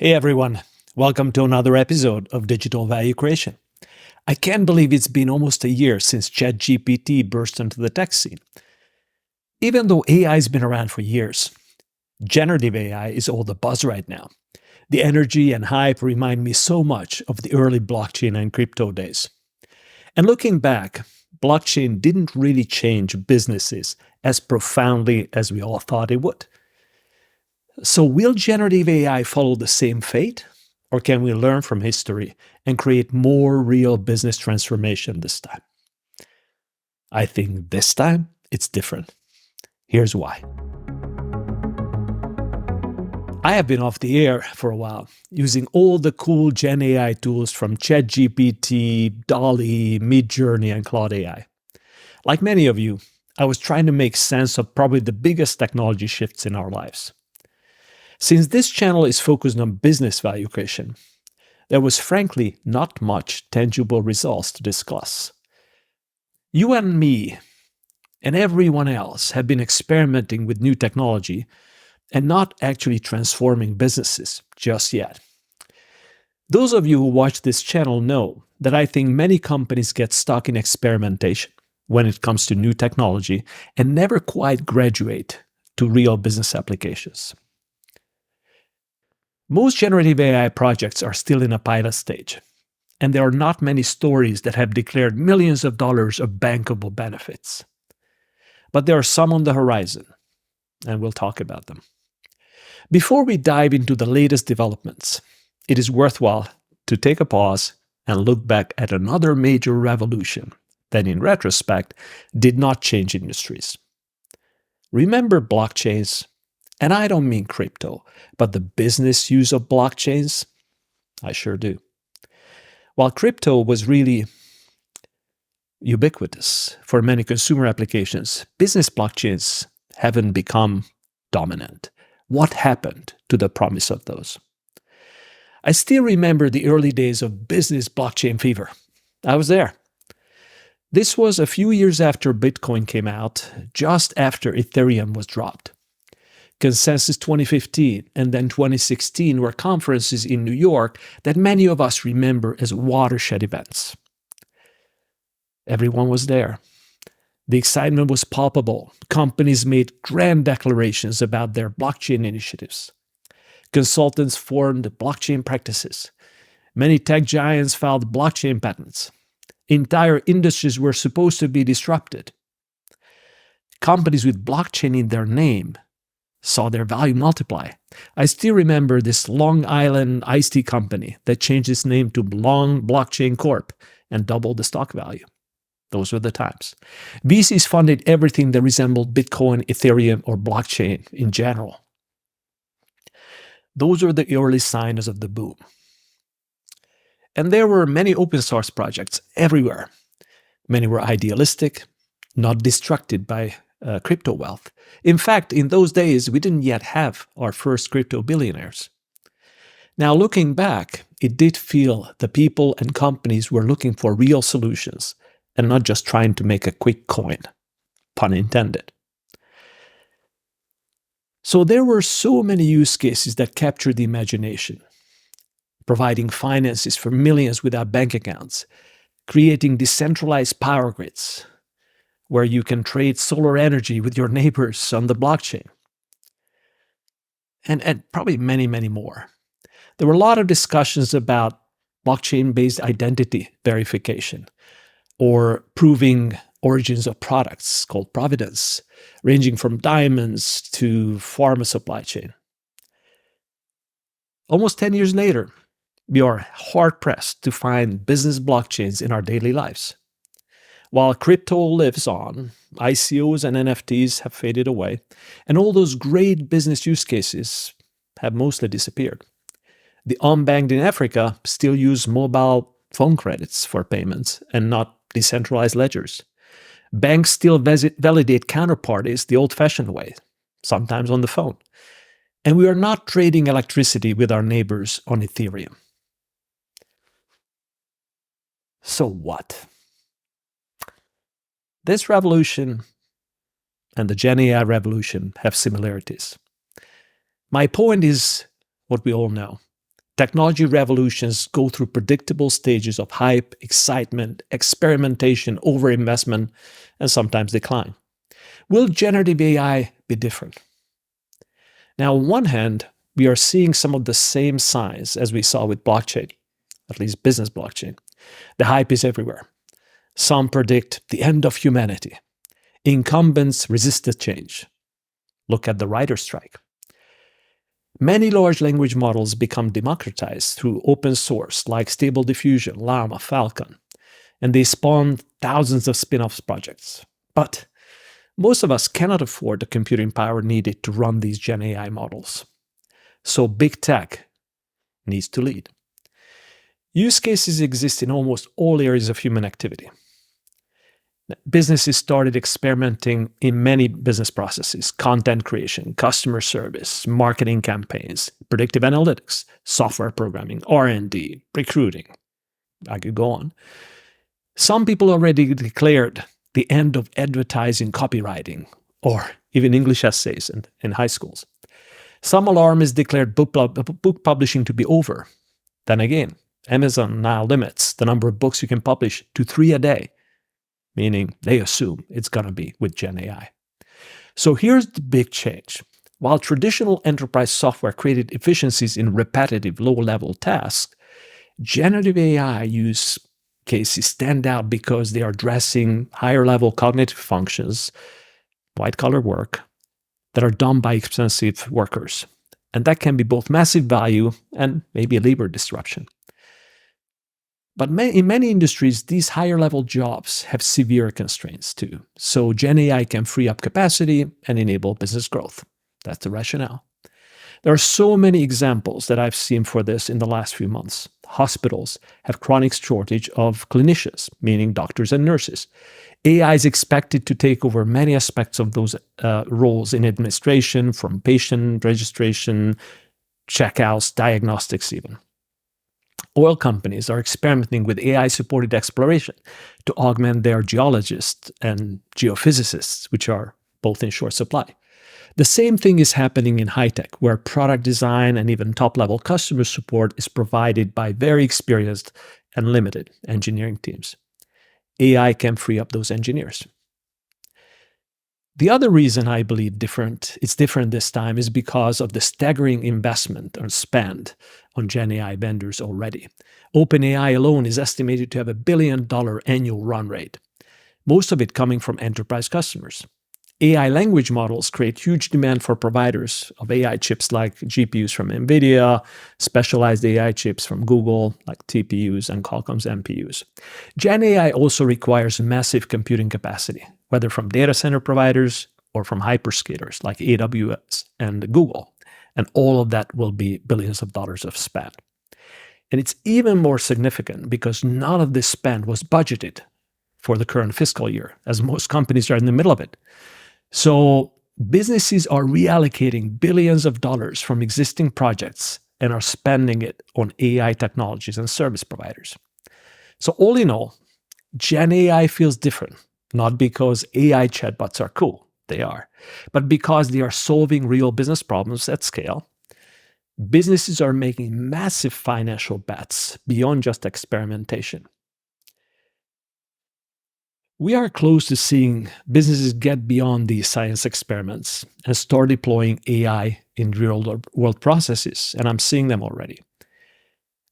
Hey everyone, welcome to another episode of Digital Value Creation. I can't believe it's been almost a year since ChatGPT burst into the tech scene. Even though AI has been around for years, generative AI is all the buzz right now. The energy and hype remind me so much of the early blockchain and crypto days. And looking back, blockchain didn't really change businesses as profoundly as we all thought it would. So will generative AI follow the same fate? Or can we learn from history and create more real business transformation this time? I think this time it's different. Here's why. I have been off the air for a while, using all the cool Gen AI tools from ChatGPT, DALL-E, Midjourney, and Claude AI. Like many of you, I was trying to make sense of probably the biggest technology shifts in our lives. Since this channel is focused on business value creation, there was frankly not much tangible results to discuss. You and me and everyone else have been experimenting with new technology and not actually transforming businesses just yet. Those of you who watch this channel know that I think many companies get stuck in experimentation when it comes to new technology and never quite graduate to real business applications. Most generative AI projects are still in a pilot stage, and there are not many stories that have declared millions of dollars of bankable benefits. But there are some on the horizon, and we'll talk about them. Before we dive into the latest developments, it is worthwhile to take a pause and look back at another major revolution that, in retrospect, did not change industries. Remember blockchains? And I don't mean crypto, but the business use of blockchains? I sure do. While crypto was really ubiquitous for many consumer applications, business blockchains haven't become dominant. What happened to the promise of those? I still remember the early days of business blockchain fever. I was there. This was a few years after Bitcoin came out, just after Ethereum was dropped. Consensus 2015 and then 2016 were conferences in New York that many of us remember as watershed events. Everyone was there. The excitement was palpable. Companies made grand declarations about their blockchain initiatives. Consultants formed blockchain practices. Many tech giants filed blockchain patents. Entire industries were supposed to be disrupted. Companies with blockchain in their name saw their value multiply. I still remember this Long Island iced tea company that changed its name to Long Blockchain Corp and doubled the stock value. Those were the times. VCs funded everything that resembled Bitcoin, Ethereum, or blockchain in general. Those were the early signs of the boom. And there were many open source projects everywhere. Many were idealistic, not distracted by crypto wealth. In fact, in those days, we didn't yet have our first crypto billionaires. Now, looking back, it did feel the people and companies were looking for real solutions and not just trying to make a quick coin, pun intended. So there were so many use cases that captured the imagination, providing finances for millions without bank accounts, creating decentralized power grids, where you can trade solar energy with your neighbors on the blockchain. And probably many, many more. There were a lot of discussions about blockchain-based identity verification or proving origins of products called provenance, ranging from diamonds to pharma supply chain. Almost 10 years later, we are hard-pressed to find business blockchains in our daily lives. While crypto lives on, ICOs and NFTs have faded away, and all those great business use cases have mostly disappeared. The unbanked in Africa still use mobile phone credits for payments and not decentralized ledgers. Banks still validate counterparties the old-fashioned way, sometimes on the phone. And we are not trading electricity with our neighbors on Ethereum. So what? This revolution and the Gen AI revolution have similarities. My point is what we all know. Technology revolutions go through predictable stages of hype, excitement, experimentation, overinvestment, and sometimes decline. Will generative AI be different? Now, on one hand, we are seeing some of the same signs as we saw with blockchain, at least business blockchain. The hype is everywhere. Some predict the end of humanity. Incumbents resist the change. Look at the writer strike. Many large language models become democratized through open source like Stable Diffusion, Llama, Falcon, and they spawn thousands of spin-off projects. But most of us cannot afford the computing power needed to run these Gen AI models. So big tech needs to lead. Use cases exist in almost all areas of human activity. Businesses started experimenting in many business processes: content creation, customer service, marketing campaigns, predictive analytics, software programming, R&D, recruiting. I could go on. Some people already declared the end of advertising copywriting, or even English essays in high schools. Some alarmists declared book publishing to be over. Then again, Amazon now limits the number of books you can publish to 3 a day, meaning they assume it's going to be with Gen AI. So here's the big change. While traditional enterprise software created efficiencies in repetitive low-level tasks, generative AI use cases stand out because they are addressing higher-level cognitive functions, white-collar work, that are done by expensive workers. And that can be both massive value and maybe a labor disruption. But in many industries, these higher-level jobs have severe constraints too. So Gen AI can free up capacity and enable business growth. That's the rationale. There are so many examples that I've seen for this in the last few months. Hospitals have chronic shortage of clinicians, meaning doctors and nurses. AI is expected to take over many aspects of those roles in administration, from patient registration, checkouts, diagnostics even. Oil companies are experimenting with AI-supported exploration to augment their geologists and geophysicists, which are both in short supply. The same thing is happening in high-tech, where product design and even top-level customer support is provided by very experienced and limited engineering teams. AI can free up those engineers. The other reason I believe it's different this time is because of the staggering investment or spend on Gen AI vendors already. OpenAI alone is estimated to have $1 billion annual run rate, most of it coming from enterprise customers. AI language models create huge demand for providers of AI chips like GPUs from NVIDIA, specialized AI chips from Google like TPUs and Qualcomm's NPUs. Gen AI also requires massive computing capacity, whether from data center providers or from hyperscalers like AWS and Google. And all of that will be billions of dollars of spend. And it's even more significant because none of this spend was budgeted for the current fiscal year, as most companies are in the middle of it. So businesses are reallocating billions of dollars from existing projects and are spending it on AI technologies and service providers. So all in all, Gen AI feels different, not because AI chatbots are cool, they are, but because they are solving real business problems at scale. Businesses are making massive financial bets beyond just experimentation. We are close to seeing businesses get beyond these science experiments and start deploying AI in real-world processes, and I'm seeing them already.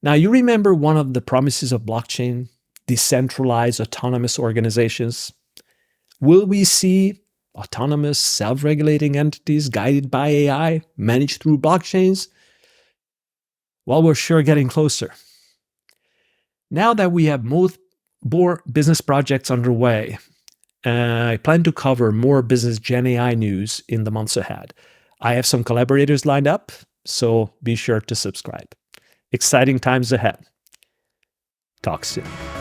Now, you remember one of the promises of blockchain, decentralized autonomous organizations? Will we see autonomous, self-regulating entities guided by AI, managed through blockchains? Well, we're sure getting closer. Now that we have more business projects underway, I plan to cover more business Gen AI news in the months ahead. I have some collaborators lined up, so be sure to subscribe. Exciting times ahead. Talk soon.